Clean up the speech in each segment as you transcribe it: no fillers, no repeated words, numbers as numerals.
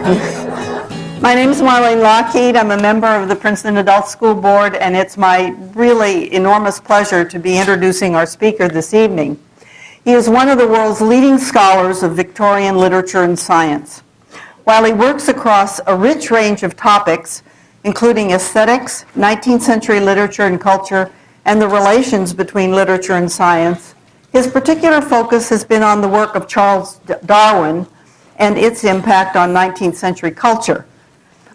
My name is Marlene Lockheed. I'm a member of the Princeton Adult School Board, and it's my really enormous pleasure to be introducing our speaker this evening. He is one of the world's leading scholars of Victorian literature and science. While he works across a rich range of topics, including aesthetics, 19th century literature and culture, and the relations between literature and science, his particular focus has been on the work of Charles Darwin and its impact on 19th century culture.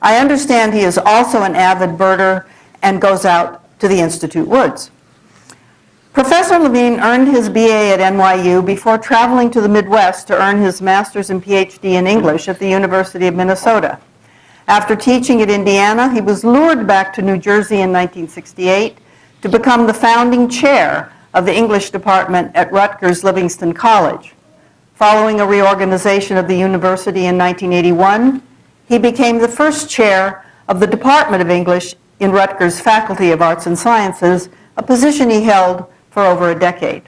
I understand he is also an avid birder and goes out to the Institute woods. Professor Levine earned his BA at NYU before traveling to the Midwest to earn his master's and PhD in English at the University of Minnesota. After teaching at Indiana, he was lured back to New Jersey in 1968 to become the founding chair of the English department at Rutgers Livingston College. Following a reorganization of the university in 1981, he became the first chair of the Department of English in Rutgers Faculty of Arts and Sciences, a position he held for over a decade.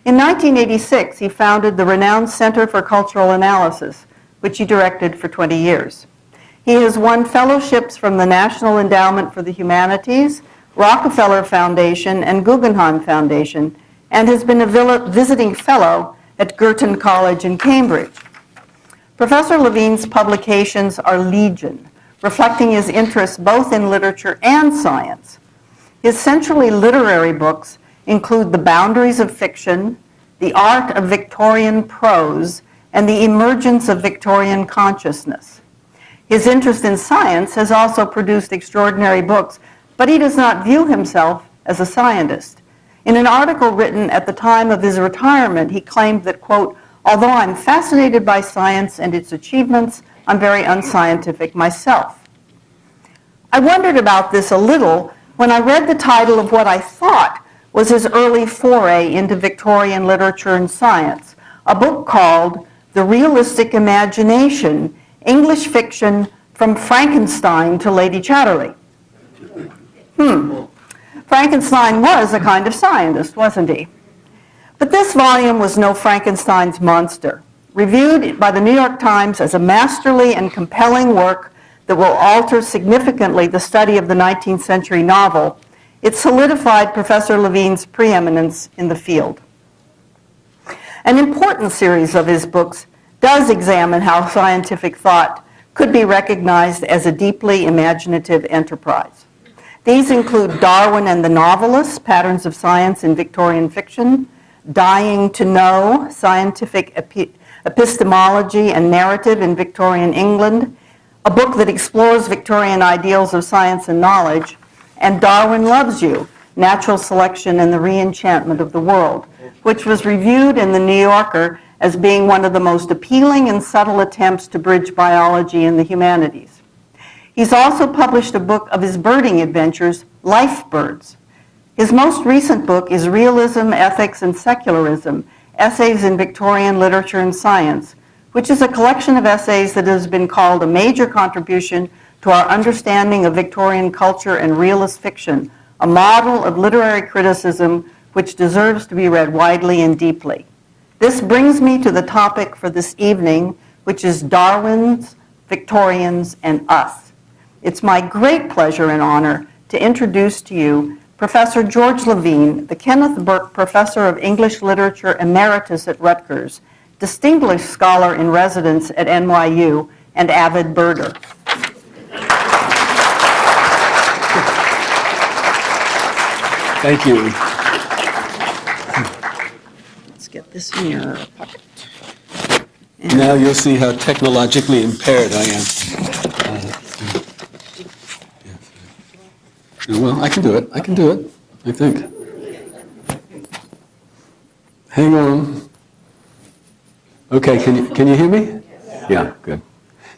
In 1986, he founded the renowned Center for Cultural Analysis, which he directed for 20 years. He has won fellowships from the National Endowment for the Humanities, Rockefeller Foundation, and Guggenheim Foundation, and has been a visiting fellow at Girton College in Cambridge. Professor Levine's publications are legion, reflecting his interest both in literature and science. His centrally literary books include The Boundaries of Fiction, The Art of Victorian Prose, and The Emergence of Victorian Consciousness. His interest in science has also produced extraordinary books, but he does not view himself as a scientist. In an article written at the time of his retirement, he claimed that, quote, "Although I'm fascinated by science and its achievements, I'm very unscientific myself." I wondered about this a little when I read the title of what I thought was his early foray into Victorian literature and science, a book called The Realistic Imagination, English Fiction from Frankenstein to Lady Chatterley. Frankenstein was a kind of scientist, wasn't he? But this volume was no Frankenstein's monster. Reviewed by the New York Times as a masterly and compelling work that will alter significantly the study of the 19th century novel, it solidified Professor Levine's preeminence in the field. An important series of his books does examine how scientific thought could be recognized as a deeply imaginative enterprise. These include Darwin and the Novelists, Patterns of Science in Victorian Fiction, Dying to Know, Scientific Epistemology and Narrative in Victorian England, a book that explores Victorian ideals of science and knowledge, and Darwin Loves You, Natural Selection and the Re-Enchantment of the World, which was reviewed in The New Yorker as being one of the most appealing and subtle attempts to bridge biology and the humanities. He's also published a book of his birding adventures, Life Birds. His most recent book is Realism, Ethics, and Secularism, Essays in Victorian Literature and Science, which is a collection of essays that has been called a major contribution to our understanding of Victorian culture and realist fiction, a model of literary criticism which deserves to be read widely and deeply. This brings me to the topic for this evening, which is Darwin's, Victorians, and Us. It's my great pleasure and honor to introduce to you Professor George Levine, the Kenneth Burke Professor of English Literature Emeritus at Rutgers, distinguished scholar in residence at NYU, and avid birder. Thank you. Let's get this in your pocket. Now you'll see how technologically impaired I am. Well, I can do it, I think. Hang on. Okay, can you hear me? Yeah, good.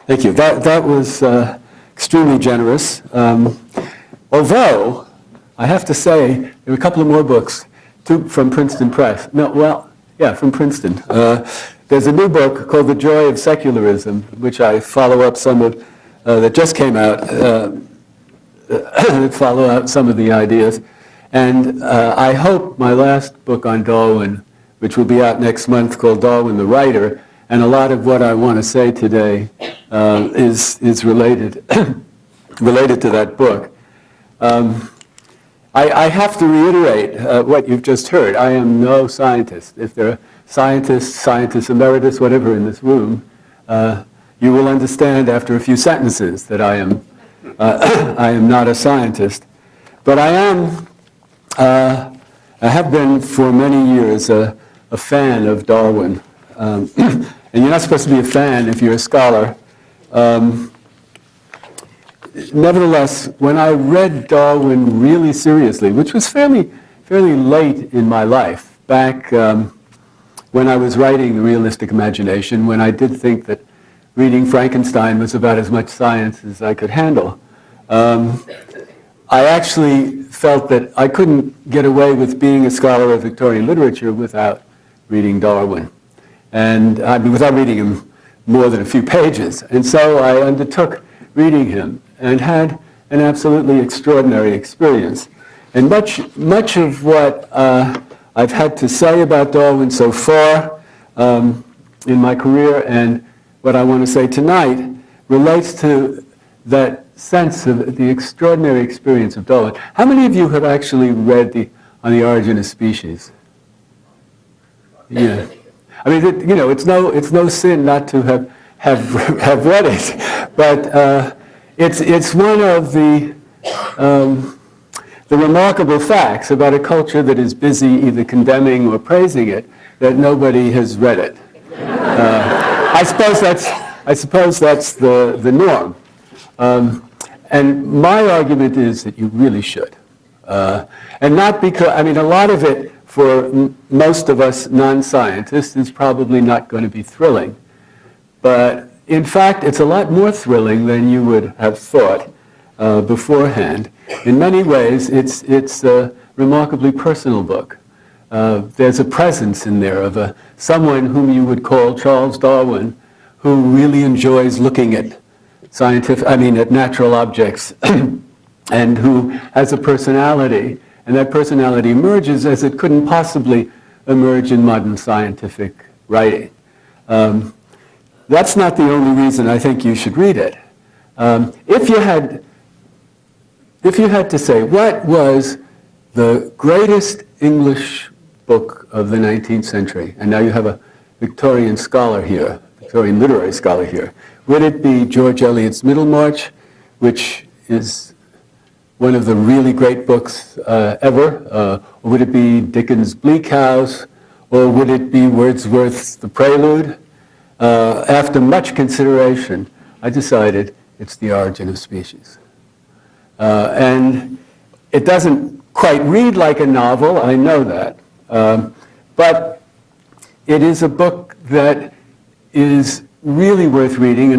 Thank you. That was extremely generous. Although, I have to say, there were a couple of more books, two from Princeton Press. From Princeton. There's a new book called The Joy of Secularism, which I follow up some of, that just came out, follow out some of the ideas. And I hope my last book on Darwin, which will be out next month, called Darwin the Writer, and a lot of what I want to say today is related related to that book. I have to reiterate what you've just heard. I am no scientist. If there are scientists emeritus, whatever in this room, you will understand after a few sentences that I am not a scientist. But I have been for many years a fan of Darwin. And you're not supposed to be a fan if you're a scholar. Nevertheless, when I read Darwin really seriously, which was fairly late in my life, back when I was writing The Realistic Imagination, when I did think that reading Frankenstein was about as much science as I could handle, I actually felt that I couldn't get away with being a scholar of Victorian literature without reading Darwin, and without reading him more than a few pages. And so I undertook reading him and had an absolutely extraordinary experience. And much of what I've had to say about Darwin so far in my career, and what I want to say tonight, relates to that sense of the extraordinary experience of Darwin. How many of you have actually read On the Origin of Species? Yeah. I mean, it's no sin not to have read it, but it's one of the remarkable facts about a culture that is busy either condemning or praising it, that nobody has read it. I suppose that's the norm. And my argument is that you really should. And not because, I mean, a lot of it for most of us non-scientists is probably not going to be thrilling. But in fact, it's a lot more thrilling than you would have thought beforehand. In many ways, it's a remarkably personal book. There's a presence in there of someone whom you would call Charles Darwin, who really enjoys looking at at natural objects, and who has a personality, and that personality emerges as it couldn't possibly emerge in modern scientific writing. That's not the only reason I think you should read it. If you had to say, what was the greatest English book of the 19th century, and now you have a Victorian scholar here, Victorian literary scholar here, would it be George Eliot's Middlemarch, which is one of the really great books ever? Or would it be Dickens' Bleak House? Or would it be Wordsworth's The Prelude? After much consideration, I decided it's The Origin of Species. And it doesn't quite read like a novel, I know that. But it is a book that is really worth reading,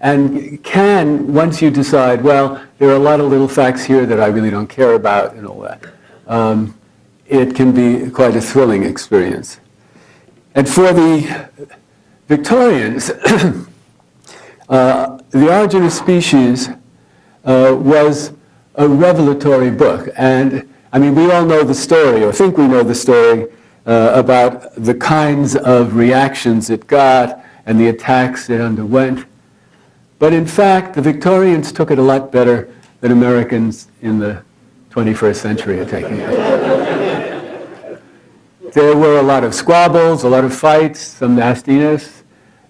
and can, once you decide, well, there are a lot of little facts here that I really don't care about and all that, it can be quite a thrilling experience. And for the Victorians, The Origin of Species was a revelatory book. And I mean, we all know the story, or think we know the story, about the kinds of reactions it got and the attacks it underwent. But in fact, the Victorians took it a lot better than Americans in the 21st century are taking it. There were a lot of squabbles, a lot of fights, some nastiness,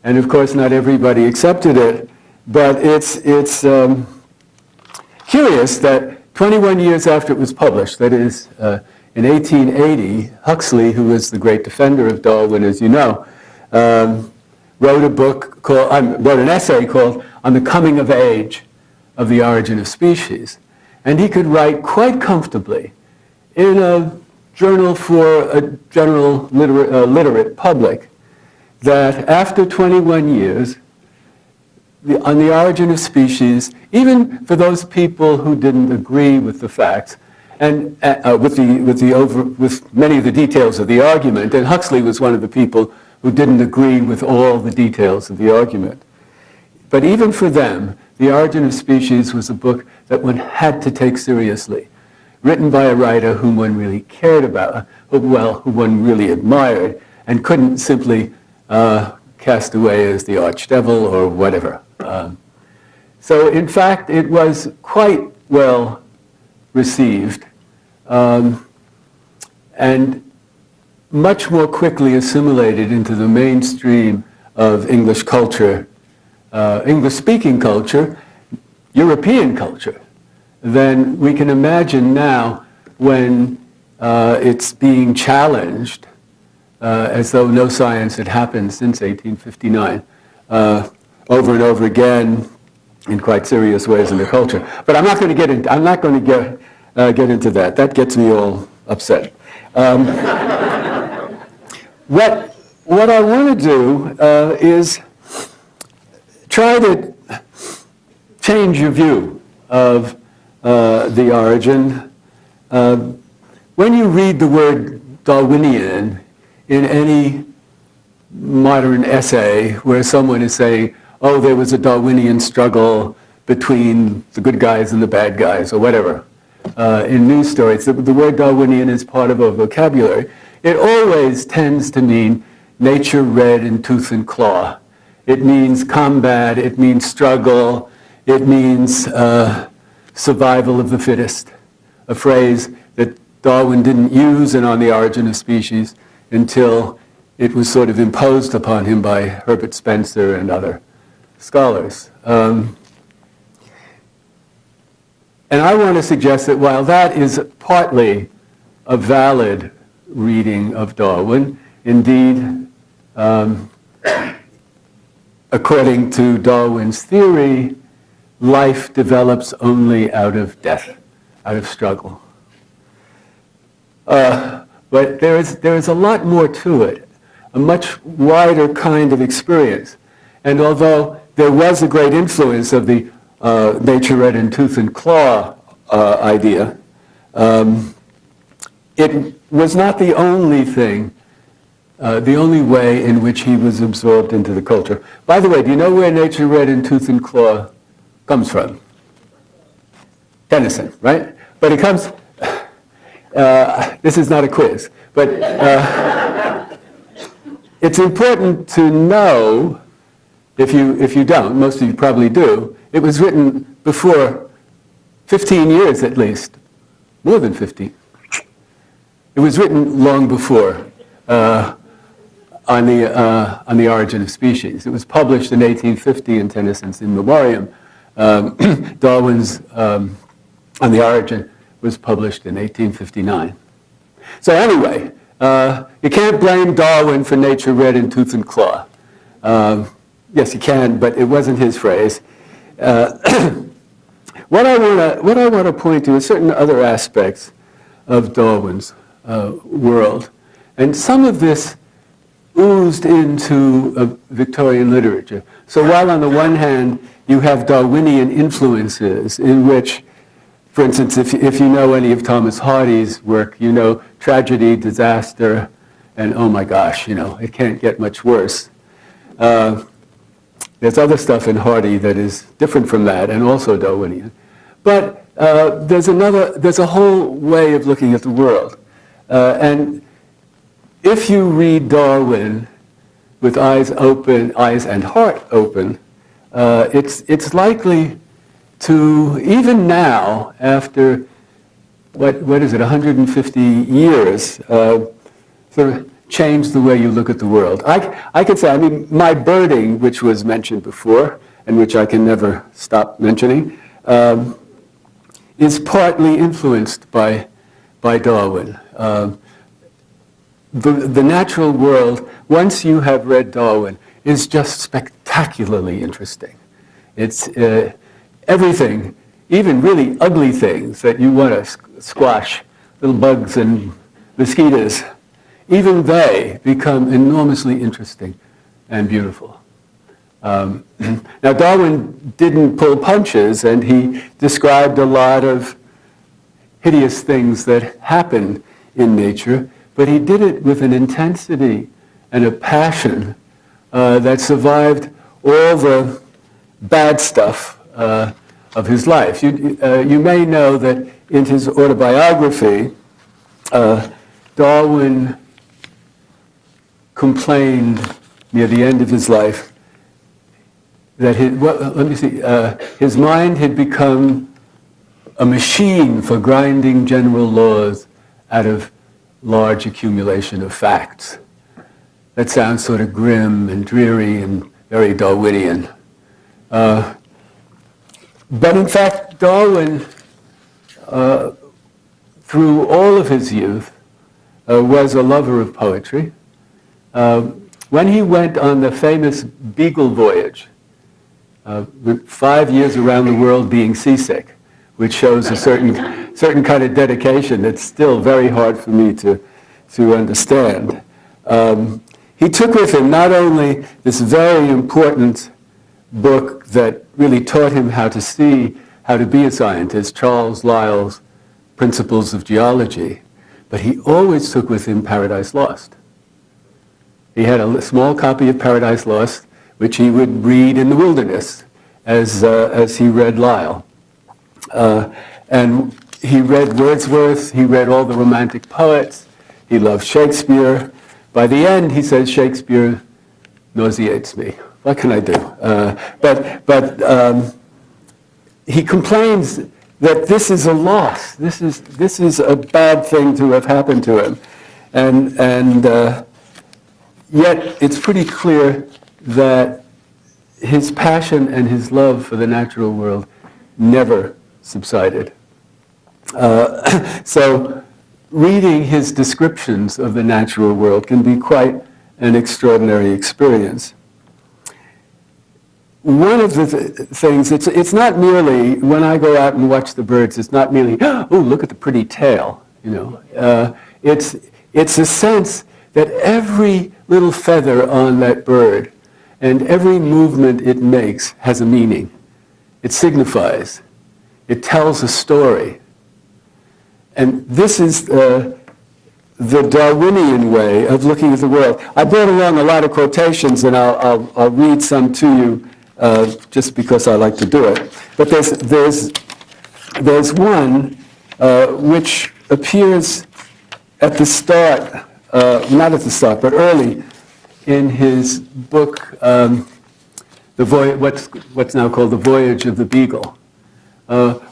and of course not everybody accepted it. But it's curious that 21 years after it was published, that is, in 1880, Huxley, who was the great defender of Darwin, as you know, wrote an essay called On the Coming of Age of the Origin of Species. And he could write quite comfortably in a journal for a general literate public that after 21 years, On the Origin of Species, even for those people who didn't agree with the facts, and with many of the details of the argument, and Huxley was one of the people who didn't agree with all the details of the argument. But even for them, The Origin of Species was a book that one had to take seriously, written by a writer whom one really cared about, who one really admired, and couldn't simply cast away as the archdevil or whatever. So in fact, it was quite well received and much more quickly assimilated into the mainstream of English culture, English-speaking culture, European culture, than we can imagine now when it's being challenged as though no science had happened since 1859, over and over again in quite serious ways in the culture. But I'm not going to get into. I'm not going to get into that. That gets me all upset. What I want to do is try to change your view of the origin. When you read the word Darwinian in any modern essay where someone is saying, oh, there was a Darwinian struggle between the good guys and the bad guys, or whatever, in news stories, the word Darwinian is part of our vocabulary. It always tends to mean nature red in tooth and claw. It means combat, it means struggle, it means survival of the fittest, a phrase that Darwin didn't use in On the Origin of Species until it was sort of imposed upon him by Herbert Spencer and other scholars. And I want to suggest that while that is partly a valid reading of Darwin, indeed, according to Darwin's theory, life develops only out of death, out of struggle. But there is a lot more to it, a much wider kind of experience. And although there was a great influence of the nature red in tooth and claw idea, it was not the only thing, the only way in which he was absorbed into the culture. By the way, do you know where nature red in tooth and claw comes from? Tennyson, right? But it comes, this is not a quiz, but it's important to know, if you don't, most of you probably do, it was written before 15 years at least, more than 15. It was written long before on the Origin of Species. It was published in 1850 in Tennyson's In Memoriam. Darwin's On the Origin was published in 1859. So anyway, you can't blame Darwin for nature red in tooth and claw. Yes, you can, but it wasn't his phrase. What I want to point to is certain other aspects of Darwin's world, and some of this oozed into Victorian literature. So while on the one hand you have Darwinian influences in which, for instance, if you know any of Thomas Hardy's work, you know tragedy, disaster, and oh my gosh, it can't get much worse. There's other stuff in Hardy that is different from that and also Darwinian. But there's a whole way of looking at the world. And if you read Darwin with eyes and heart open, it's likely to, even now, after, what is it, 150 years, sort of change the way you look at the world. I could say, my birding, which was mentioned before, and which I can never stop mentioning, is partly influenced by Darwin. The natural world, once you have read Darwin, is just spectacularly interesting. It's everything, even really ugly things that you want to squash, little bugs and mosquitoes, even they become enormously interesting and beautiful. Now, Darwin didn't pull punches, and he described a lot of hideous things that happen in nature, but he did it with an intensity and a passion that survived all the bad stuff of his life. You may know that in his autobiography, Darwin complained near the end of his life, that his mind had become a machine for grinding general laws out of large accumulation of facts. That sounds sort of grim and dreary and very Darwinian. But in fact, Darwin, through all of his youth, was a lover of poetry. When he went on the famous Beagle voyage, 5 years around the world being seasick, which shows a certain kind of dedication that's still very hard for me to understand. He took with him not only this very important book that really taught him how to see, how to be a scientist, Charles Lyell's Principles of Geology, but he always took with him Paradise Lost. He had a small copy of Paradise Lost, which he would read in the wilderness as he read Lyell. And he read Wordsworth, he read all the Romantic poets, he loved Shakespeare. By the end, he says, Shakespeare nauseates me. What can I do? But he complains that this is a loss. This is a bad thing to have happened to him. And yet, it's pretty clear that his passion and his love for the natural world never subsided. So reading his descriptions of the natural world can be quite an extraordinary experience. One of the things, it's not merely, when I go out and watch the birds, it's not merely, oh, look at the pretty tail, you know. It's a sense that every little feather on that bird and every movement it makes has a meaning. It signifies. It tells a story. And this is the Darwinian way of looking at the world. I brought along a lot of quotations, and I'll read some to you just because I like to do it. But there's one which appears at the start, not at the start, but early in his book, what's now called The Voyage of the Beagle,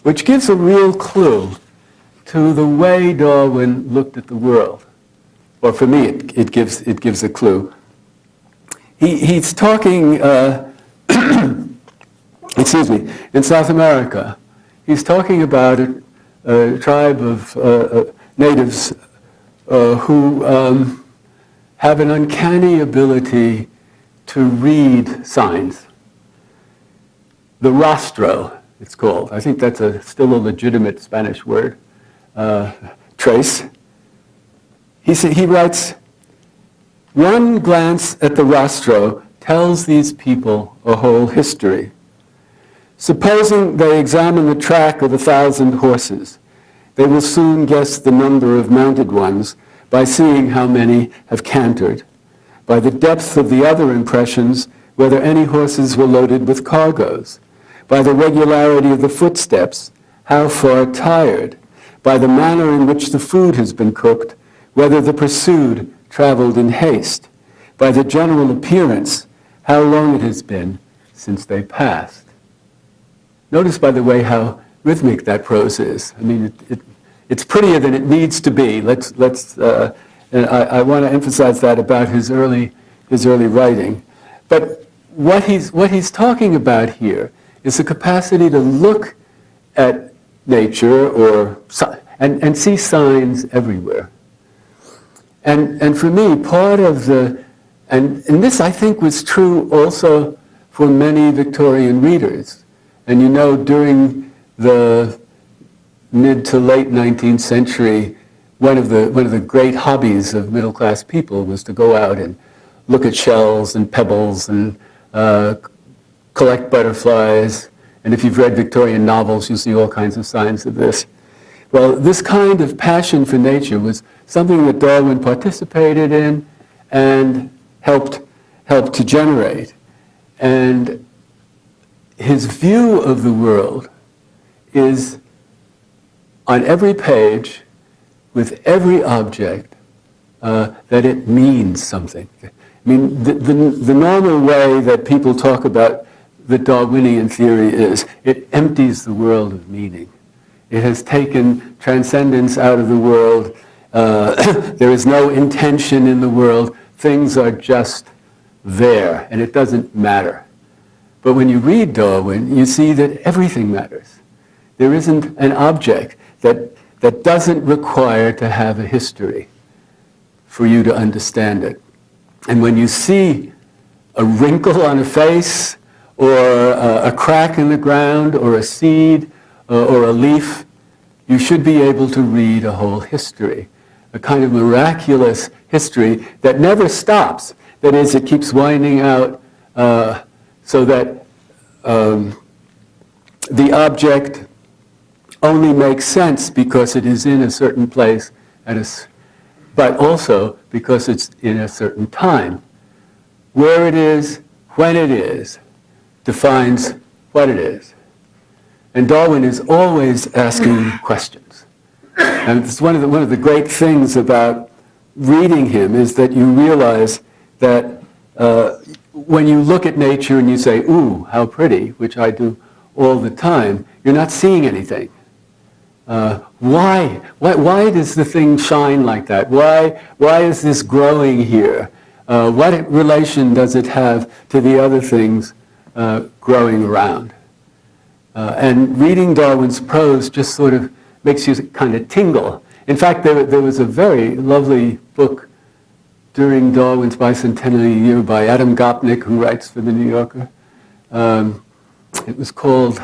which gives a real clue to the way Darwin looked at the world. Or for me, it gives a clue. He's talking, excuse me, in South America. He's talking about a tribe of natives who have an uncanny ability to read signs. The rostro, it's called. I think that's still a legitimate Spanish word. Trace. He writes, one glance at the rostro tells these people a whole history. Supposing they examine the track of 1,000 horses, they will soon guess the number of mounted ones by seeing how many have cantered, by the depth of the other impressions, whether any horses were loaded with cargoes, by the regularity of the footsteps, how far tired, by the manner in which the food has been cooked, whether the pursued traveled in haste, by the general appearance, how long it has been since they passed. Notice, by the way, how rhythmic that prose is. I mean, it's prettier than it needs to be. And I want to emphasize that about his early writing. But what he's talking about here is the capacity to look at nature and see signs everywhere. And for me, part of and this I think was true also for many Victorian readers. And you know, during the mid to late 19th century, one of the great hobbies of middle-class people was to go out and look at shells and pebbles and collect butterflies. And if you've read Victorian novels, you'll see all kinds of signs of this. Well, this kind of passion for nature was something that Darwin participated in and helped to generate. And his view of the world is on every page, with every object, that it means something. I mean, the normal way that people talk about the Darwinian theory is it empties the world of meaning. It has taken transcendence out of the world. There is no intention in the world. Things are just there, and it doesn't matter. But when you read Darwin, you see that everything matters. There isn't an object that doesn't require to have a history for you to understand it. And when you see a wrinkle on a face, or a crack in the ground, or a seed, or a leaf, you should be able to read a whole history, a kind of miraculous history that never stops. That is, it keeps winding out so that the object only makes sense because it is in a certain place, but also because it's in a certain time. Where it is, when it is, defines what it is. And Darwin is always asking questions. And it's one of the great things about reading him is that you realize that when you look at nature and you say, ooh, how pretty, which I do all the time, you're not seeing anything. Why does the thing shine like that? Why is this growing here? What relation does it have to the other things growing around? And reading Darwin's prose just sort of makes you kind of tingle. In fact, there was a very lovely book during Darwin's bicentennial year by Adam Gopnik, who writes for The New Yorker. It was called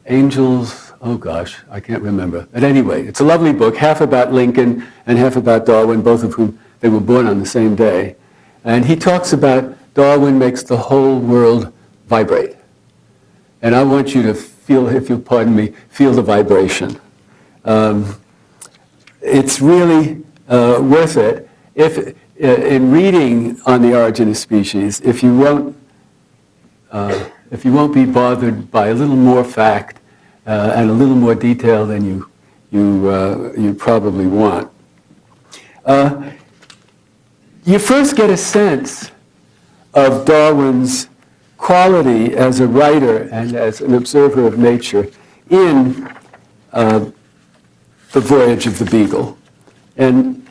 Angels, oh gosh, I can't remember. But anyway, it's a lovely book, half about Lincoln and half about Darwin, both of whom they were born on the same day. And he talks about Darwin makes the whole world vibrate. And I want you to feel, if you'll pardon me, feel the vibration. It's really worth it. If in reading On the Origin of Species, if you won't be bothered by a little more fact and a little more detail than you probably want, you first get a sense of Darwin's quality as a writer and as an observer of nature in The Voyage of the Beagle. And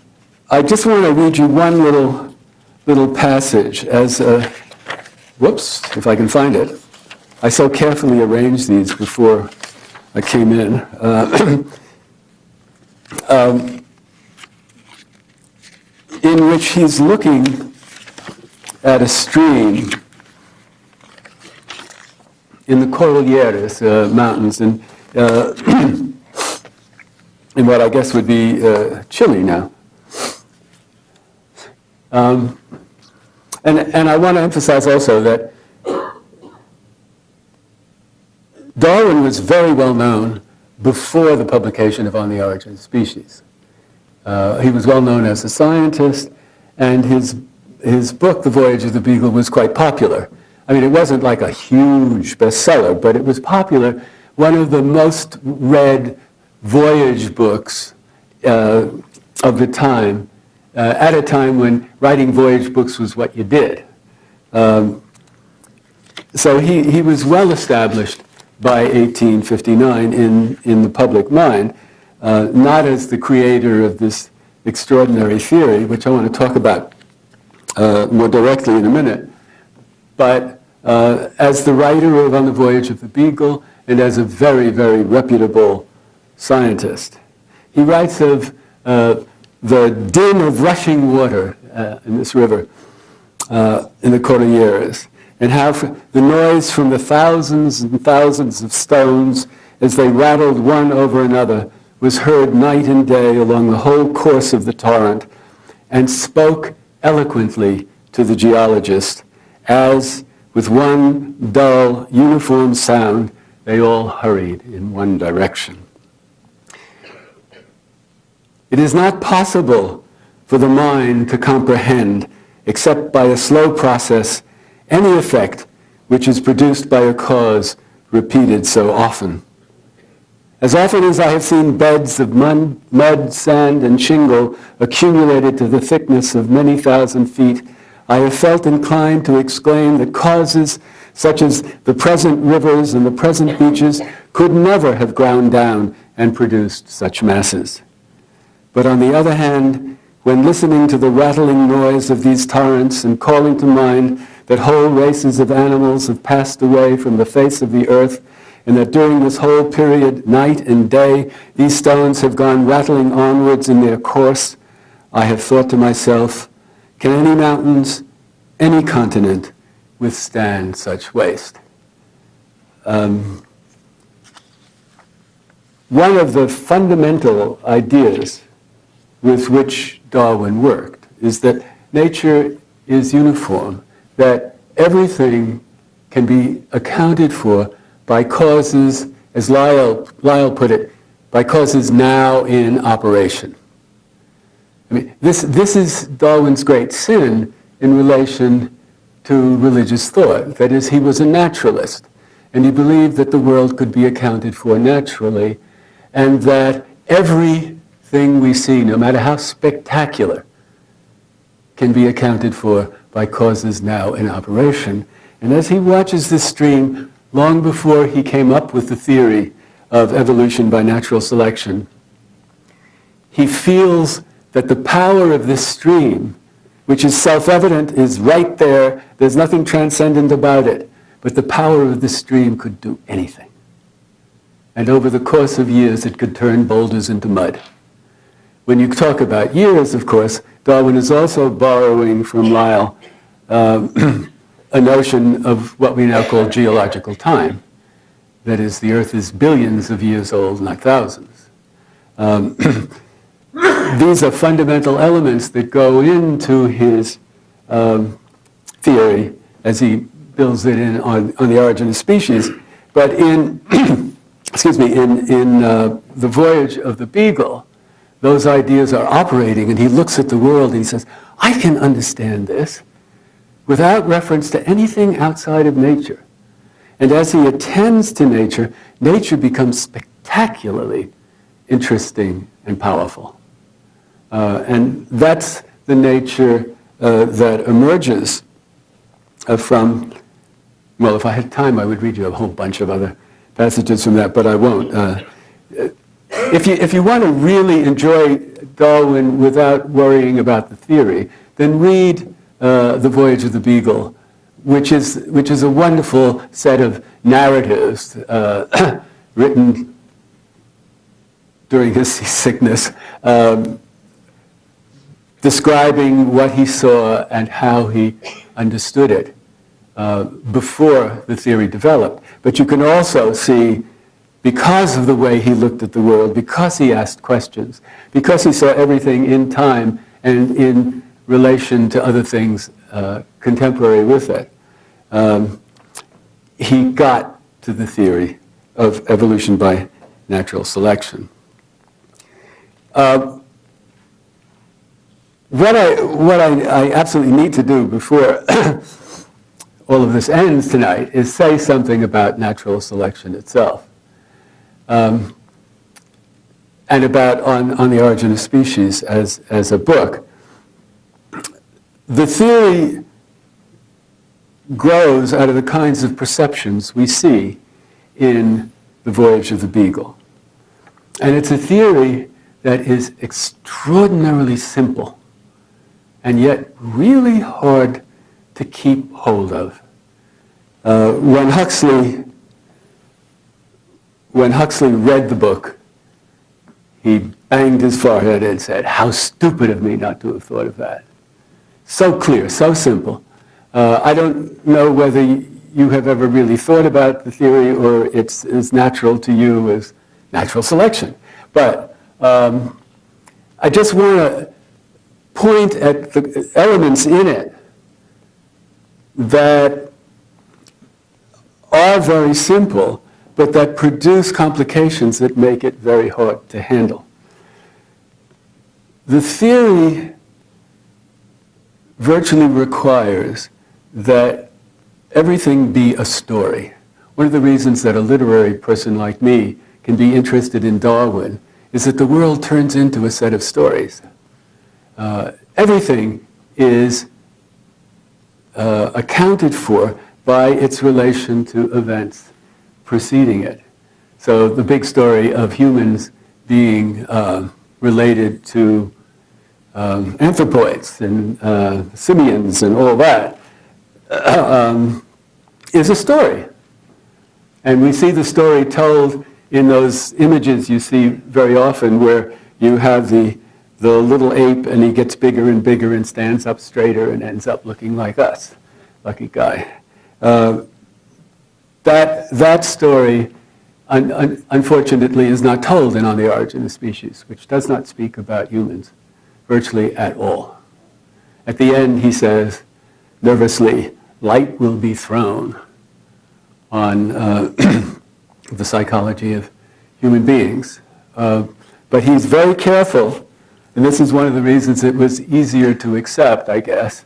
I just want to read you one little passage as a, whoops, if I can find it. I so carefully arranged these before I came in. In which he's looking at a stream in the Cordilleras Mountains in what I guess would be Chile now. And I want to emphasize also that Darwin was very well known before the publication of On the Origin of Species. He was well known as a scientist, and his book, The Voyage of the Beagle, was quite popular. I mean, it wasn't like a huge bestseller, but it was popular. One of the most read voyage books of the time, at a time when writing voyage books was what you did. So he was well established by 1859 in the public mind, not as the creator of this extraordinary theory, which I want to talk about more directly in a minute, but as the writer of On the Voyage of the Beagle and as a very, very reputable scientist. He writes of the din of rushing water in this river in the Cordilleras, and how the noise from the thousands and thousands of stones as they rattled one over another was heard night and day along the whole course of the torrent, and spoke eloquently to the geologist as, with one dull, uniform sound, they all hurried in one direction. It is not possible for the mind to comprehend, except by a slow process, any effect which is produced by a cause repeated so often. As often as I have seen beds of mud, sand, and shingle accumulated to the thickness of many thousand feet I have felt inclined to exclaim that causes such as the present rivers and the present beaches could never have ground down and produced such masses. But on the other hand, when listening to the rattling noise of these torrents and calling to mind that whole races of animals have passed away from the face of the earth, and that during this whole period, night and day, these stones have gone rattling onwards in their course, I have thought to myself, can any mountains, any continent, withstand such waste? One of the fundamental ideas with which Darwin worked is that nature is uniform, that everything can be accounted for by causes, as Lyell put it, by causes now in operation. I mean, this is Darwin's great sin in relation to religious thought. That is, he was a naturalist, and he believed that the world could be accounted for naturally, and that everything we see, no matter how spectacular, can be accounted for by causes now in operation. And as he watches this stream, long before he came up with the theory of evolution by natural selection, he feels that the power of this stream, which is self-evident, is right there. There's nothing transcendent about it. But the power of this stream could do anything. And over the course of years, it could turn boulders into mud. When you talk about years, of course, Darwin is also borrowing from Lyell a notion of what we now call geological time. That is, the Earth is billions of years old, not thousands. These are fundamental elements that go into his theory as he builds it in on the origin of species. But in, excuse me, in The Voyage of the Beagle, those ideas are operating, and he looks at the world and he says, I can understand this without reference to anything outside of nature. And as he attends to nature, nature becomes spectacularly interesting and powerful. And that's the nature that emerges from, well, if I had time, I would read you a whole bunch of other passages from that, but I won't. If you want to really enjoy Darwin without worrying about the theory, then read The Voyage of the Beagle, which is a wonderful set of narratives written during his sickness, describing what he saw and how he understood it before the theory developed. But you can also see, because of the way he looked at the world, because he asked questions, because he saw everything in time and in relation to other things contemporary with it, he got to the theory of evolution by natural selection. What I absolutely need to do before all of this ends tonight is say something about natural selection itself, and about on the origin of species as a book. The theory grows out of the kinds of perceptions we see in The Voyage of the Beagle. And it's a theory that is extraordinarily simple and yet really hard to keep hold of. When Huxley read the book, he banged his forehead and said, "How stupid of me not to have thought of that." So clear, so simple. I don't know whether you have ever really thought about the theory or it's as natural to you as natural selection. But I just want to point at the elements in it that are very simple, but that produce complications that make it very hard to handle. The theory virtually requires that everything be a story. One of the reasons that a literary person like me can be interested in Darwin is that the world turns into a set of stories. Everything is accounted for by its relation to events preceding it. So the big story of humans being related to anthropoids and simians and all that is a story. And we see the story told in those images you see very often where you have the little ape and he gets bigger and bigger and stands up straighter and ends up looking like us. Lucky guy. That story, unfortunately, is not told in On the Origin of Species, which does not speak about humans virtually at all. At the end, he says, nervously, light will be thrown on the psychology of human beings. But he's very careful, and this is one of the reasons it was easier to accept, I guess.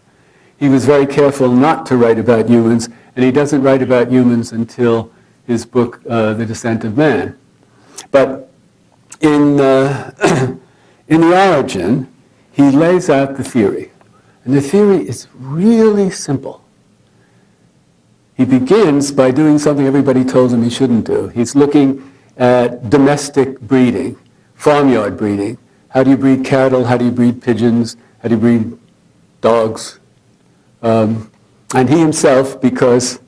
He was very careful not to write about humans, and he doesn't write about humans until his book, The Descent of Man. But in The Origin, he lays out the theory. And the theory is really simple. He begins by doing something everybody told him he shouldn't do. He's looking at domestic breeding, farmyard breeding. How do you breed cattle? How do you breed pigeons? How do you breed dogs? And he himself, because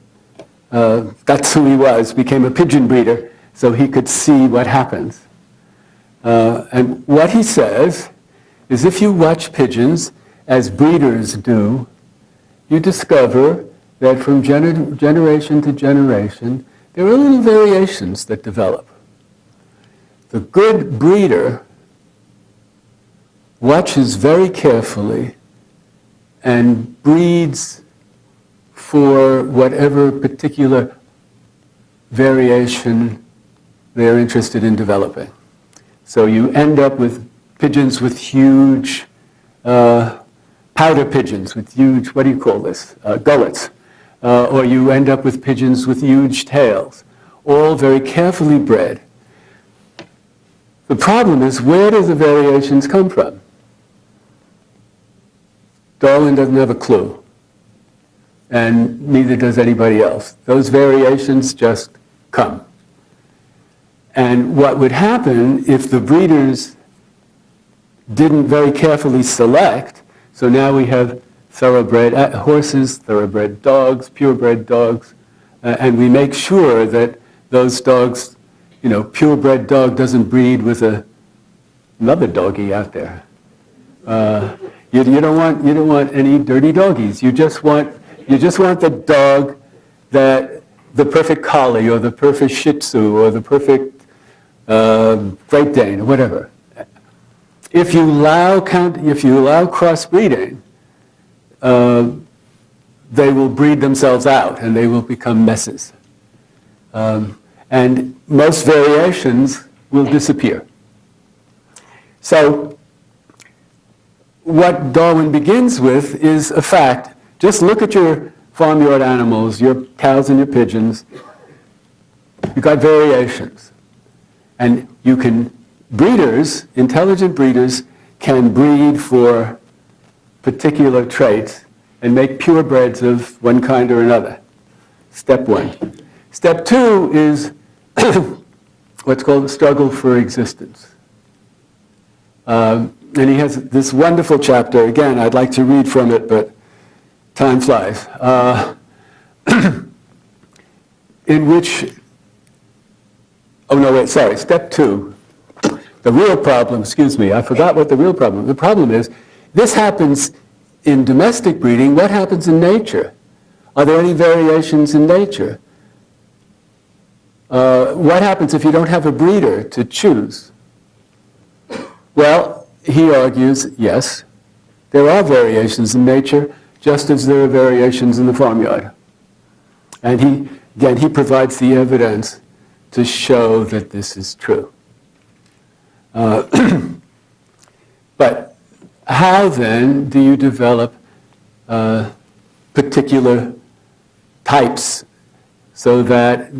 that's who he was, became a pigeon breeder, so he could see what happens. And what he says is if you watch pigeons, as breeders do, you discover that from generation to generation, there are little variations that develop. The good breeder watches very carefully and breeds for whatever particular variation they're interested in developing. So you end up with pigeons with huge, powder pigeons with huge, what do you call this, gullets. Or you end up with pigeons with huge tails, all very carefully bred. The problem is, where do the variations come from? Darwin doesn't have a clue, and neither does anybody else. Those variations just come. And what would happen if the breeders didn't very carefully select, so now we have thoroughbred horses, thoroughbred dogs, purebred dogs, and we make sure that those dogs, purebred dog doesn't breed with another doggy out there. You don't want any dirty doggies. You just want the dog that the perfect collie or the perfect Shih Tzu or the perfect Great Dane or whatever. If you allow crossbreeding, they will breed themselves out and they will become messes. And most variations will disappear. So what Darwin begins with is a fact. Just look at your farmyard animals, your cows and your pigeons. You've got variations. And intelligent breeders can breed for particular traits and make purebreds of one kind or another. Step one. Step two is what's called the struggle for existence. And he has this wonderful chapter. Again, I'd like to read from it, but time flies. In which, step two. The real problem, I forgot what the real problem. The problem is, this happens in domestic breeding. What happens in nature? Are there any variations in nature? What happens if you don't have a breeder to choose? Well, he argues, yes, there are variations in nature, just as there are variations in the farmyard. And he provides the evidence to show that this is true. But how then do you develop particular types so that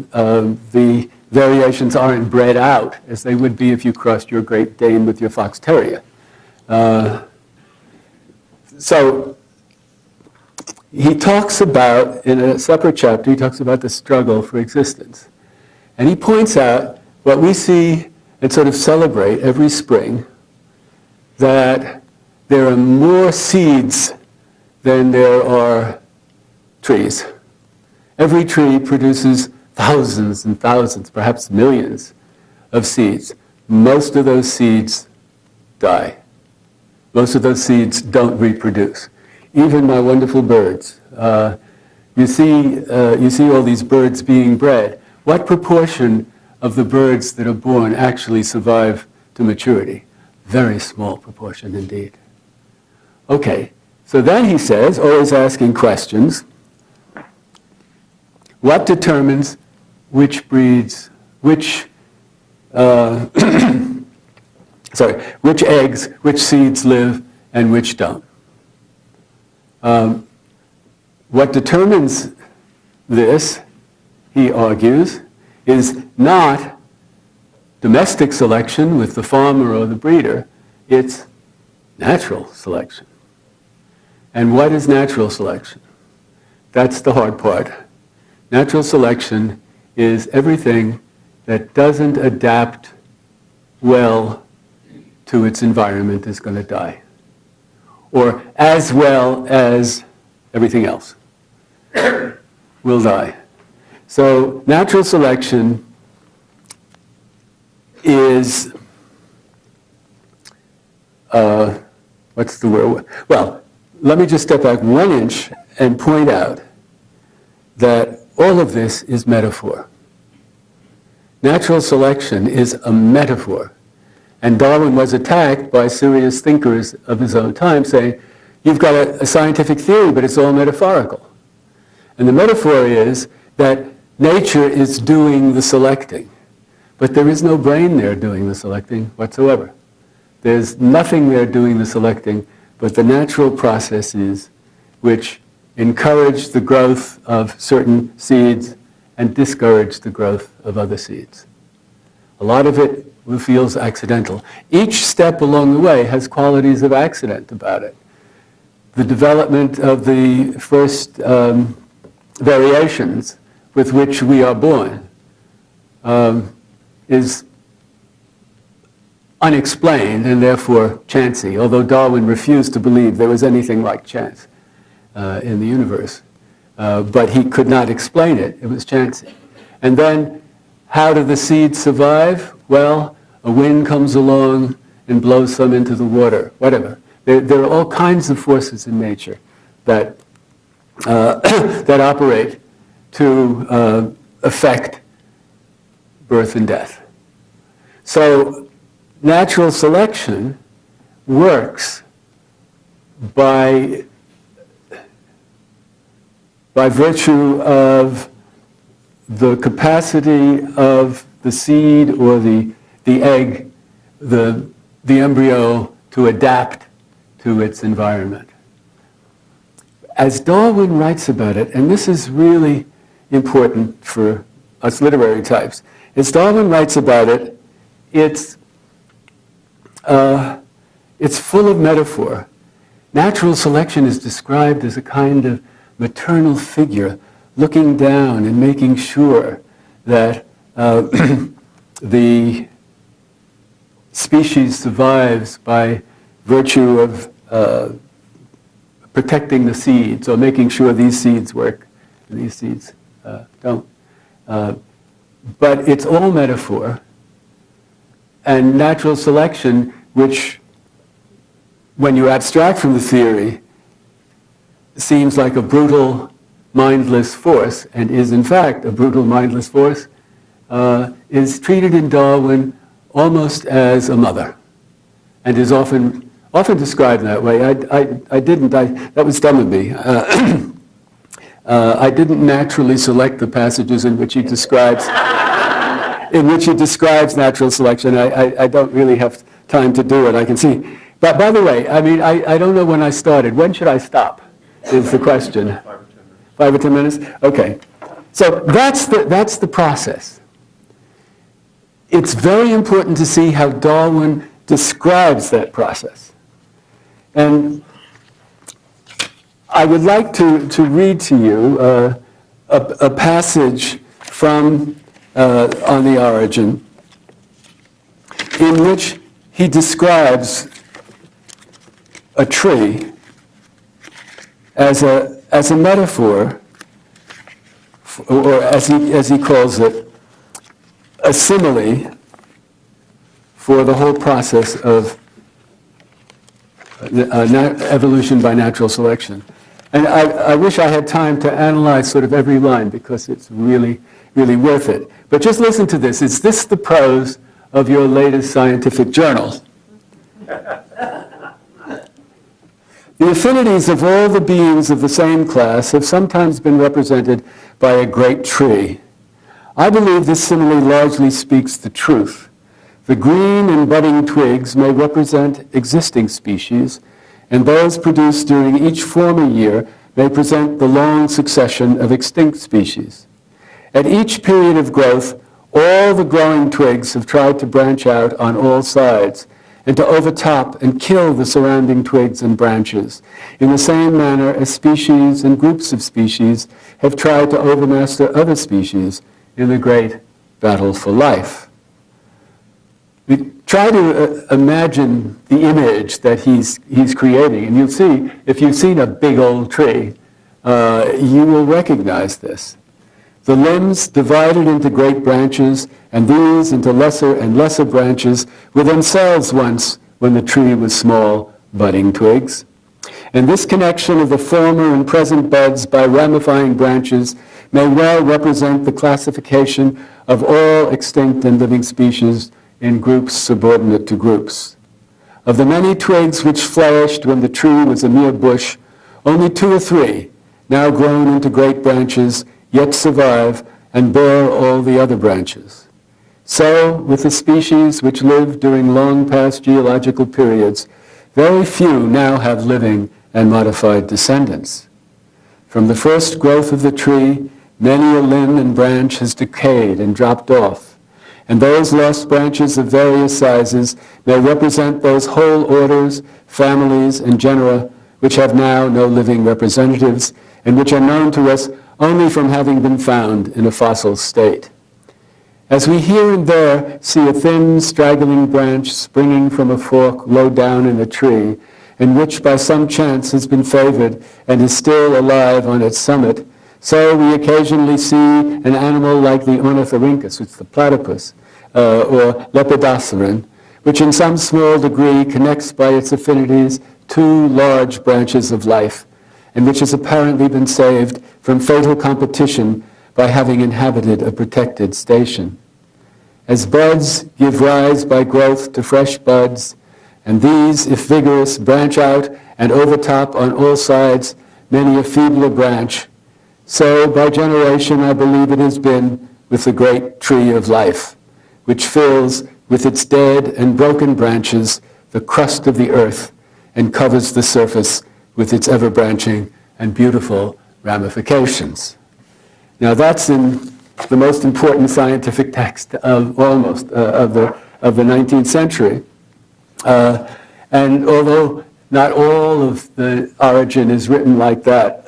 the variations aren't bred out as they would be if you crossed your Great Dane with your Fox Terrier? So he talks about, in a separate chapter, he talks about the struggle for existence. And he points out what we see and sort of celebrate every spring, that there are more seeds than there are trees. Every tree produces thousands and thousands, perhaps millions of seeds. Most of those seeds die. Most of those seeds don't reproduce. Even my wonderful birds. You see all these birds being bred. What proportion of the birds that are born actually survive to maturity? Very small proportion indeed. Okay, so then he says, always asking questions, what determines which breeds, which eggs, which seeds live, and which don't? What determines this, he argues, is not domestic selection with the farmer or the breeder, it's natural selection. And what is natural selection? That's the hard part. Natural selection is everything that doesn't adapt well to its environment is going to die, or as well as everything else will die. So natural selection is, what's the word? Well, let me just step back 1 inch and point out that all of this is metaphor. Natural selection is a metaphor. And Darwin was attacked by serious thinkers of his own time saying, you've got a scientific theory, but it's all metaphorical. And the metaphor is that nature is doing the selecting. But there is no brain there doing the selecting whatsoever. There's nothing there doing the selecting but the natural processes which encourage the growth of certain seeds and discourage the growth of other seeds. A lot of it feels accidental. Each step along the way has qualities of accident about it. The development of the first variations with which we are born is unexplained and therefore chancy, although Darwin refused to believe there was anything like chance in the universe. But he could not explain it. It was chancy. And then how do the seeds survive? Well, a wind comes along and blows some into the water, whatever. There are all kinds of forces in nature that, that operate to affect birth and death. So natural selection works by virtue of the capacity of the seed or the egg, the embryo, to adapt to its environment. As Darwin writes about it, and this is really important for us literary types, as Darwin writes about it, it's full of metaphor. Natural selection is described as a kind of maternal figure looking down and making sure that the species survives by virtue of protecting the seeds or making sure these seeds work and these seeds don't. But it's all metaphor. And natural selection, which, when you abstract from the theory, seems like a brutal, mindless force, and is in fact a brutal, mindless force, is treated in Darwin almost as a mother, and is often described that way. That was dumb of me. I didn't naturally select the passages in which he describes natural selection. I don't really have time to do it, I can see. But by the way, I mean, I don't know when I started. When should I stop, is the question. 5 or 10 minutes? Okay. So that's the process. It's very important to see how Darwin describes that process. And I would like to read to you a passage from On the Origin, in which he describes a tree as a metaphor, or as he calls it, a simile for the whole process of evolution by natural selection. And I wish I had time to analyze sort of every line, because it's really, really worth it. But just listen to this. Is this the prose of your latest scientific journal? The affinities of all the beings of the same class have sometimes been represented by a great tree. I believe this simile largely speaks the truth. The green and budding twigs may represent existing species, and those produced during each former year may present the long succession of extinct species. At each period of growth, all the growing twigs have tried to branch out on all sides and to overtop and kill the surrounding twigs and branches, in the same manner as species and groups of species have tried to overmaster other species in the great battle for life. We try to imagine the image that he's creating, and you'll see, if you've seen a big old tree, you will recognize this. The limbs divided into great branches, and these into lesser and lesser branches, were themselves once, when the tree was small, budding twigs. And this connection of the former and present buds by ramifying branches may well represent the classification of all extinct and living species in groups subordinate to groups. Of the many twigs which flourished when the tree was a mere bush, only 2 or 3, now grown into great branches, yet survive and bear all the other branches. So, with the species which lived during long past geological periods, very few now have living and modified descendants. From the first growth of the tree, many a limb and branch has decayed and dropped off, and those lost branches of various sizes may represent those whole orders, families, and genera which have now no living representatives, and which are known to us only from having been found in a fossil state. As we here and there see a thin, straggling branch springing from a fork low down in a tree, and which by some chance has been favored and is still alive on its summit, so we occasionally see an animal like the ornithorhynchus, which is the platypus, or Lepidopteran, which in some small degree connects by its affinities 2 large branches of life, and which has apparently been saved from fatal competition by having inhabited a protected station. As buds give rise by growth to fresh buds, and these, if vigorous, branch out and overtop on all sides many a feebler branch, so by generation I believe it has been with the great tree of life, which fills with its dead and broken branches the crust of the earth and covers the surface with its ever-branching and beautiful ramifications. Now that's in the most important scientific text of almost of the 19th century. And although not all of the Origin is written like that,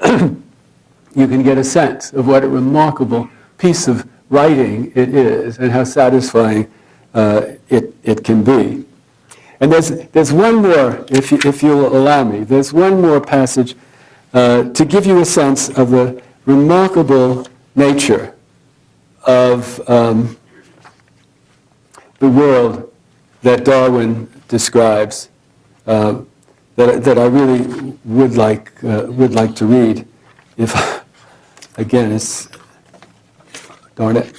you can get a sense of what a remarkable piece of writing it is and how satisfying it can be. And there's one more, if you'll allow me, there's one more passage to give you a sense of the remarkable nature of the world that Darwin describes, that I really would like to read. If again, it's darn it.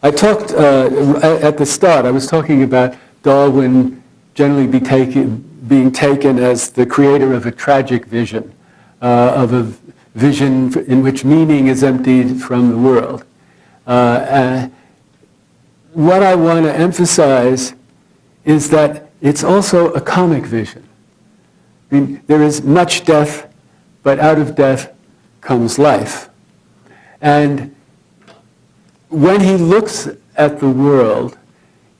I talked at the start. I was talking about Darwin generally being taken as the creator of a tragic vision, of a vision in which meaning is emptied from the world. What I want to emphasize is that it's also a comic vision. I mean, there is much death, but out of death comes life. And when he looks at the world,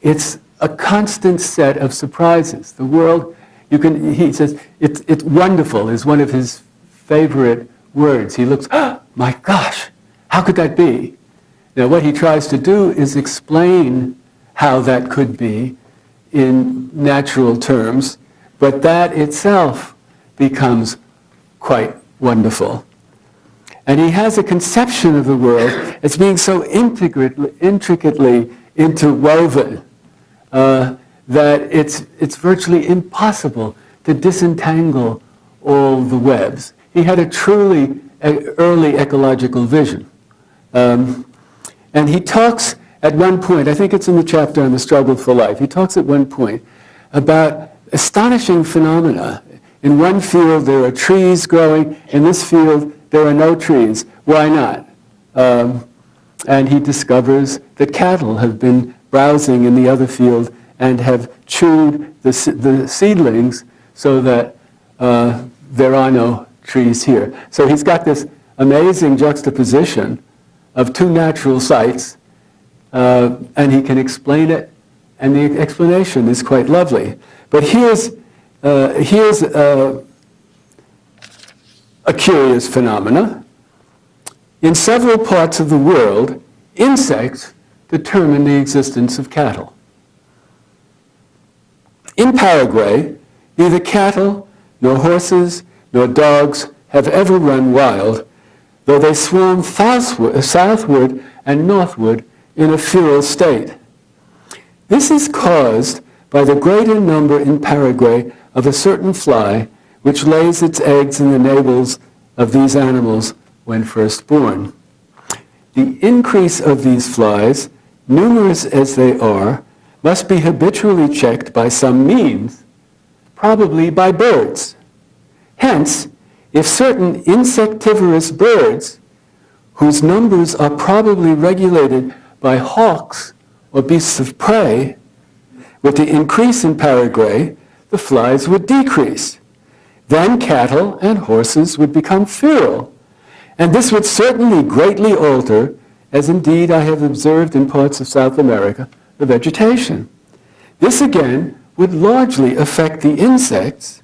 it's a constant set of surprises. The world, he says, it's wonderful is one of his favorite words. He looks, oh, my gosh, how could that be? Now, what he tries to do is explain how that could be in natural terms, but that itself becomes quite wonderful. And he has a conception of the world as being so intricately interwoven that it's virtually impossible to disentangle all the webs. He had a truly early ecological vision. And he talks at one point, I think it's in the chapter on the struggle for life, he talks at one point about astonishing phenomena. In one field there are trees growing, in this field there are no trees. Why not? And he discovers that cattle have been browsing in the other field and have chewed the seedlings so that there are no trees here. So he's got this amazing juxtaposition of two natural sites, and he can explain it, and the explanation is quite lovely. But here's a curious phenomena. In several parts of the world, insects determine the existence of cattle. In Paraguay, neither cattle, nor horses, nor dogs have ever run wild, though they swarm southward and northward in a feral state. This is caused by the greater number in Paraguay of a certain fly which lays its eggs in the navels of these animals when first born. The increase of these flies, numerous as they are, must be habitually checked by some means, probably by birds. Hence, if certain insectivorous birds, whose numbers are probably regulated by hawks or beasts of prey, were to increase in Paraguay, the flies would decrease. Then cattle and horses would become feral, and this would certainly greatly alter, as indeed I have observed in parts of South America, the vegetation. This again would largely affect the insects,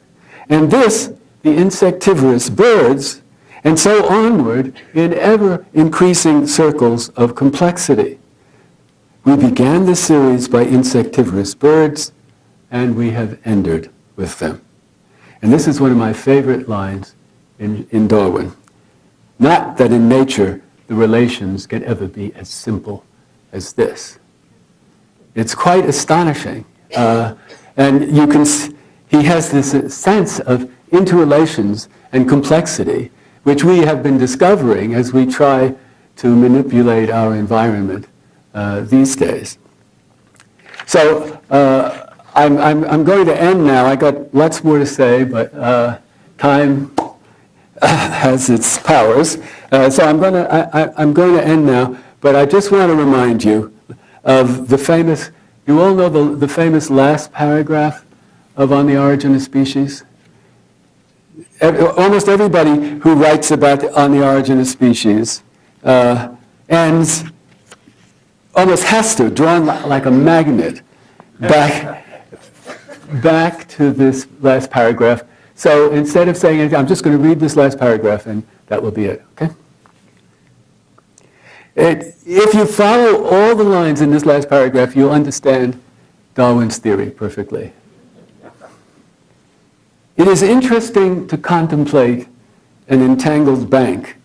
and this the insectivorous birds, and so onward in ever-increasing circles of complexity. We began this series by insectivorous birds, and we have ended with them. And this is one of my favorite lines in Darwin. Not that in nature the relations can ever be as simple as this. It's quite astonishing. And you can, he has this sense of interrelations and complexity, which we have been discovering as we try to manipulate our environment these days. So I'm going to end now. I got lots more to say, but time has its powers. So I'm going to end now, but I just want to remind you of the famous, you all know the famous last paragraph of On the Origin of Species? Almost everybody who writes about On the Origin of Species ends, almost has to, drawn like a magnet back to this last paragraph. So instead of saying anything, I'm just going to read this last paragraph and that will be it, okay? If you follow all the lines in this last paragraph, you'll understand Darwin's theory perfectly. It is interesting to contemplate an entangled bank,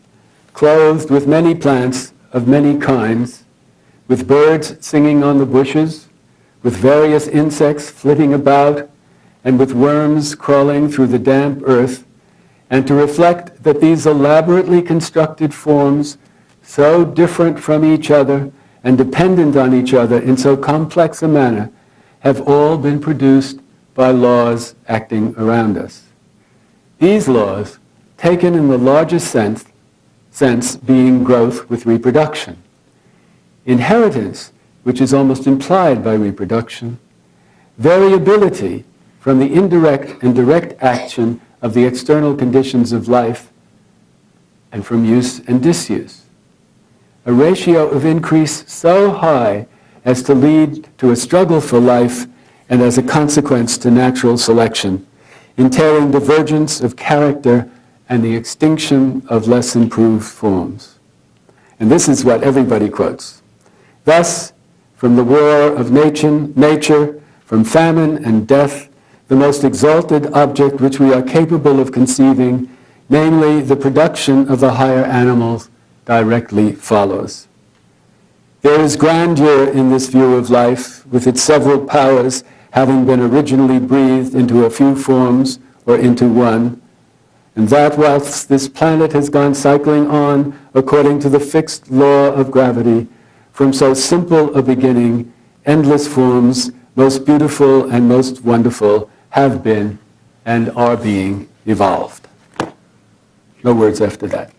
clothed with many plants of many kinds, with birds singing on the bushes, with various insects flitting about, and with worms crawling through the damp earth, and to reflect that these elaborately constructed forms, so different from each other and dependent on each other in so complex a manner, have all been produced by laws acting around us. These laws, taken in the largest sense being growth with reproduction, inheritance, which is almost implied by reproduction, variability from the indirect and direct action of the external conditions of life, and from use and disuse. A ratio of increase so high as to lead to a struggle for life and as a consequence to natural selection, entailing divergence of character and the extinction of less improved forms. And this is what everybody quotes. Thus, from the war of nature, from famine and death, the most exalted object which we are capable of conceiving, namely the production of the higher animals, directly follows. There is grandeur in this view of life, with its several powers having been originally breathed into a few forms or into one, and that whilst this planet has gone cycling on according to the fixed law of gravity, from so simple a beginning, endless forms, most beautiful and most wonderful, have been and are being evolved. No words after that.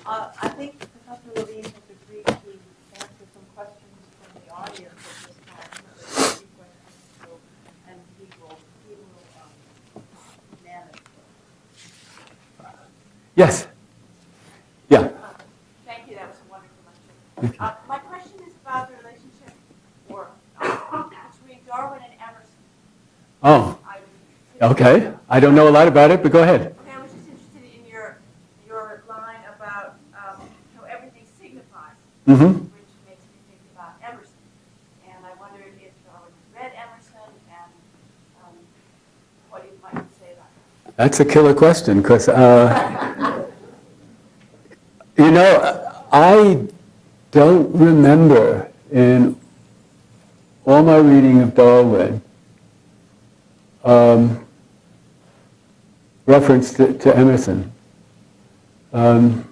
I think Professor Levine has agreed to answer some questions from the audience at this time. So there's a few questions, and he will manage them. Yes. Yeah. Thank you, that was a wonderful lecture. My question is about the relationship between Darwin and Emerson. Oh, okay. I don't know a lot about it, but go ahead. I was just interested in your line about how everything signifies, which makes me think about Emerson. And I wondered if Darwin read Emerson and what he might say about that. That's a killer question, because, I don't remember in all my reading of Darwin reference to Emerson. Do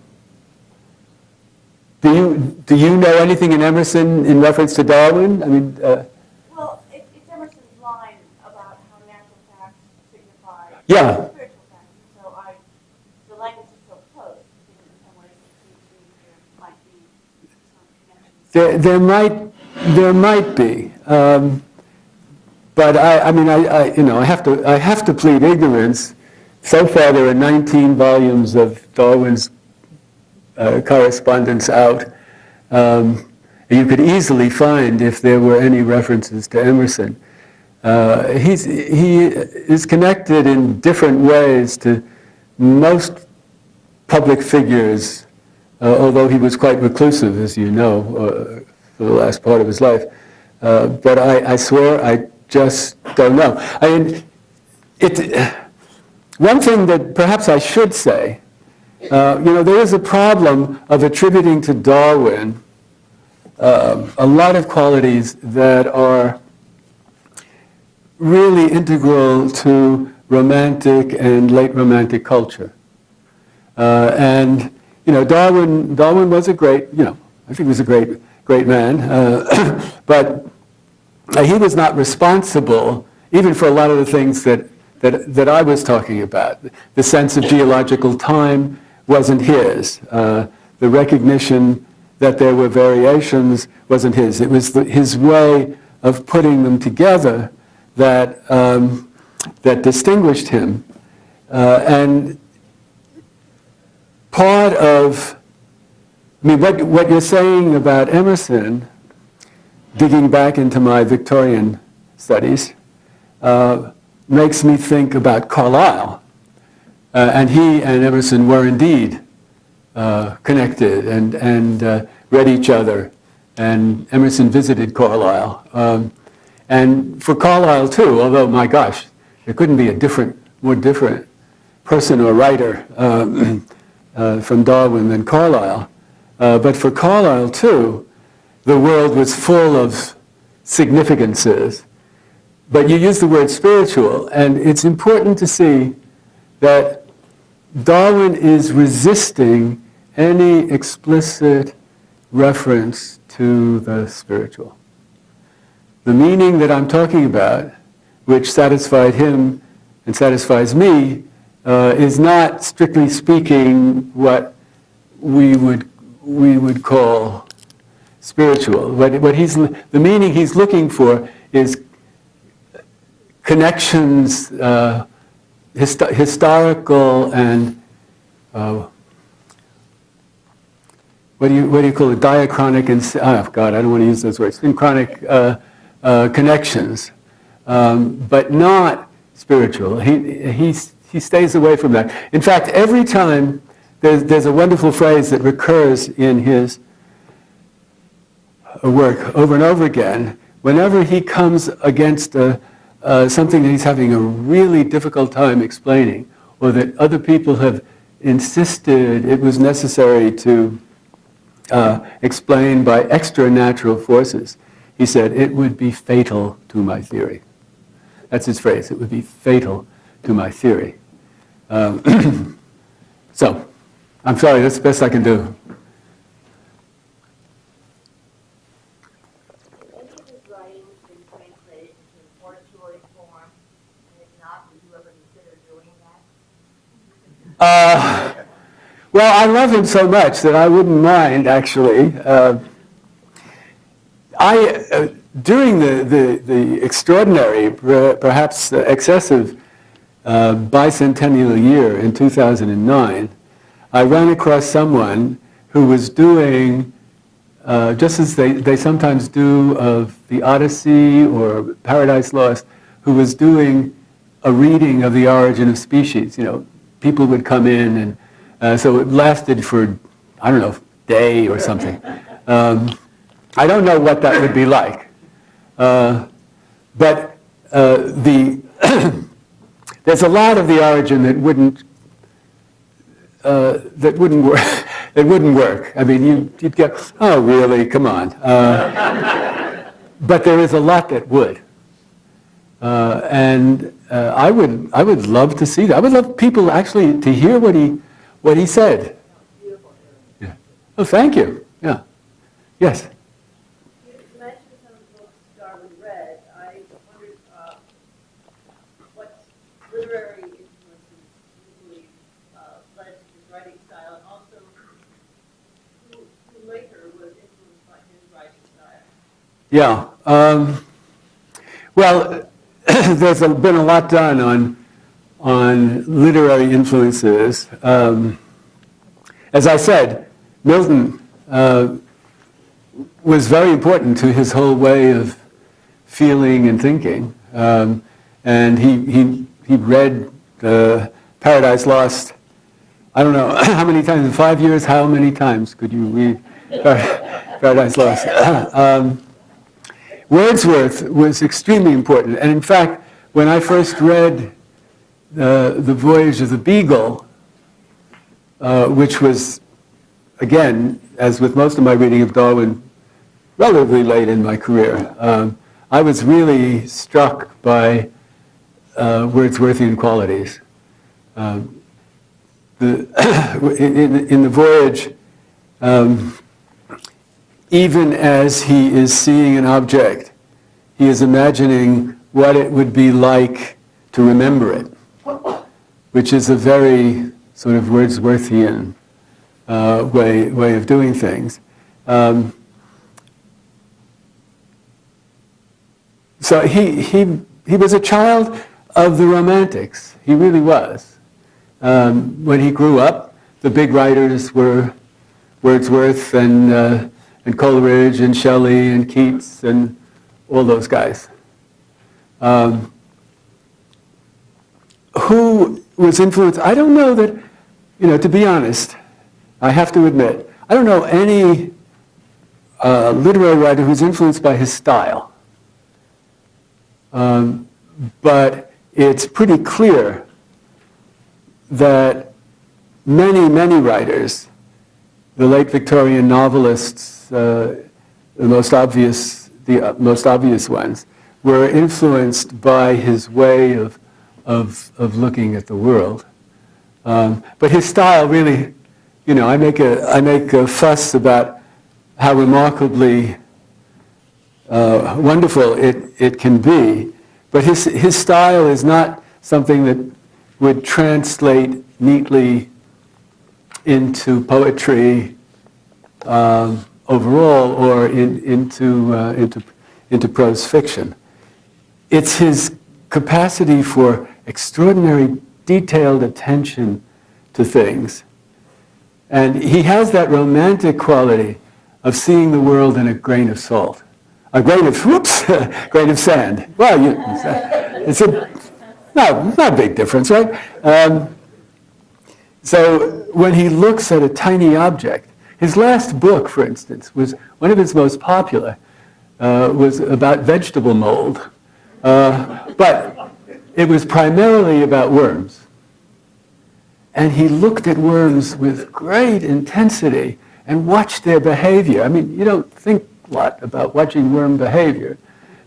you know anything in Emerson in reference to Darwin? I mean, Well, it's Emerson's line about how natural facts signify Yeah. spiritual facts. So the language is so close. In some ways, it seems to me there might be some connections. there might be, but I have to plead ignorance. So far, there are 19 volumes of Darwin's correspondence out. You could easily find if there were any references to Emerson. He is connected in different ways to most public figures, although he was quite reclusive, as you know, for the last part of his life. But I swear I just don't know. One thing that perhaps I should say, there is a problem of attributing to Darwin a lot of qualities that are really integral to romantic and late romantic culture. Darwin was a great, I think he was a great man, but he was not responsible even for a lot of the things that I was talking about. The sense of geological time wasn't his. The recognition that there were variations wasn't his. It was his way of putting them together that distinguished him. And part of, what you're saying about Emerson, digging back into my Victorian studies, makes me think about Carlyle. And he and Emerson were indeed connected and read each other. And Emerson visited Carlyle. And for Carlyle too, although my gosh, there couldn't be a more different person or writer from Darwin than Carlyle. But for Carlyle too, the world was full of significances. But you use the word spiritual, and it's important to see that Darwin is resisting any explicit reference to the spiritual. The meaning that I'm talking about, which satisfied him and satisfies me, is not, strictly speaking, what we would call spiritual. The meaning he's looking for is connections, historical and what do you call it? Diachronic and oh God, I don't want to use those words. Synchronic connections, but not spiritual. He stays away from that. In fact, every time there's a wonderful phrase that recurs in his work over and over again. Whenever he comes against something that he's having a really difficult time explaining, or that other people have insisted it was necessary to explain by extra-natural forces, he said, it would be fatal to my theory. That's his phrase, it would be fatal to my theory. So, I'm sorry, that's the best I can do. Any of his writings been translated into oratory form? And if not, would you ever consider doing that? Well, I love him so much that I wouldn't mind, actually. During the extraordinary, perhaps excessive bicentennial year in 2009, I ran across someone who was doing, just as they sometimes do of the Odyssey or Paradise Lost, who was doing a reading of The Origin of Species. You know, people would come in and so it lasted for, I don't know, a day or something. I don't know what that would be like. But there's a lot of the origin that wouldn't work. It wouldn't work. I mean, you'd get, oh, really? Come on. But there is a lot that would. And I would love to see that. I would love people actually to hear what he said. Yeah. Oh, thank you. Yeah. Yes. You mentioned some of the books Darwin read. I wondered what literary influences you believe led to his writing style, and also who later was influenced by his writing style. Yeah. Well, there's been a lot done on literary influences. As I said, Milton was very important to his whole way of feeling and thinking. And he read Paradise Lost, I don't know how many times, in 5 years, how many times could you read Paradise Lost? Wordsworth was extremely important. And in fact, when I first read The Voyage of the Beagle, which was, again, as with most of my reading of Darwin, relatively late in my career, I was really struck by Wordsworthian qualities. In The Voyage, even as he is seeing an object, he is imagining what it would be like to remember it, which is a very sort of Wordsworthian way of doing things. So he was a child of the Romantics. He really was. When he grew up, the big writers were Wordsworth and Coleridge and Shelley and Keats and all those guys. Who was influenced? I don't know that, to be honest, I have to admit, I don't know any literary writer who's influenced by his style. But it's pretty clear that many, many writers, the late Victorian novelists, the most obvious ones, were influenced by his way of looking at the world. But his style really, I make a fuss about how remarkably wonderful it can be. But his style is not something that would translate neatly into poetry overall or into prose fiction. It's his capacity for extraordinary detailed attention to things. And he has that romantic quality of seeing the world in a grain of salt. A grain of, grain of sand. Well, it's not a big difference, right? So when he looks at a tiny object, his last book, for instance, was one of his most popular, was about vegetable mold. But it was primarily about worms. And he looked at worms with great intensity and watched their behavior. I mean, you don't think a lot about watching worm behavior,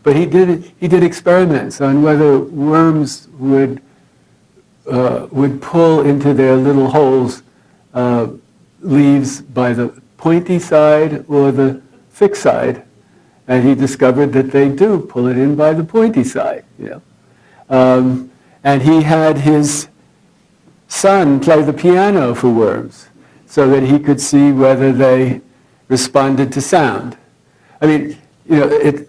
but he did experiments on whether worms would pull into their little holes leaves by the pointy side or the thick side. And he discovered that they do pull it in by the pointy side. And he had his son play the piano for worms so that he could see whether they responded to sound. I mean, it's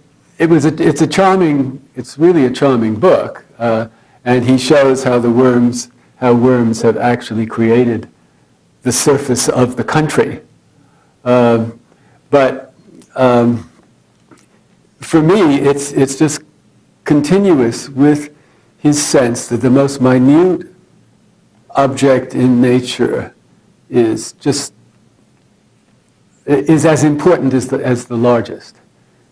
really a charming book, and he shows how worms have actually created the surface of the country. But for me, it's just continuous with his sense that the most minute object in nature is as important as the largest,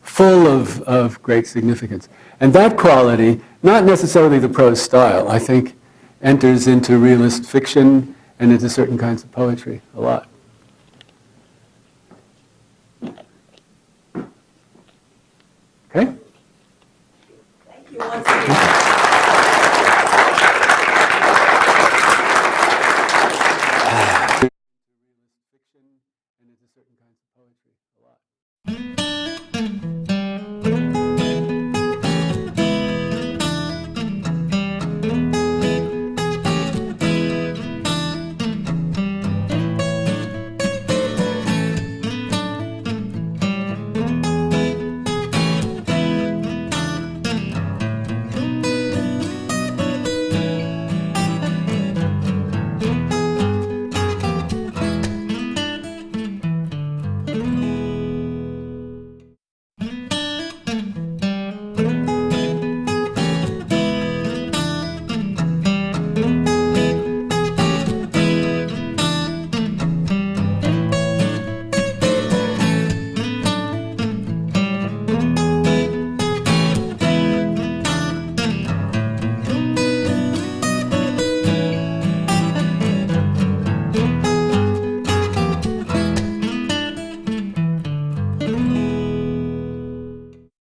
full of great significance. And that quality, not necessarily the prose style, I think enters into realist fiction and into certain kinds of poetry a lot. Okay? Thank you once again. And into certain kinds of poetry a lot.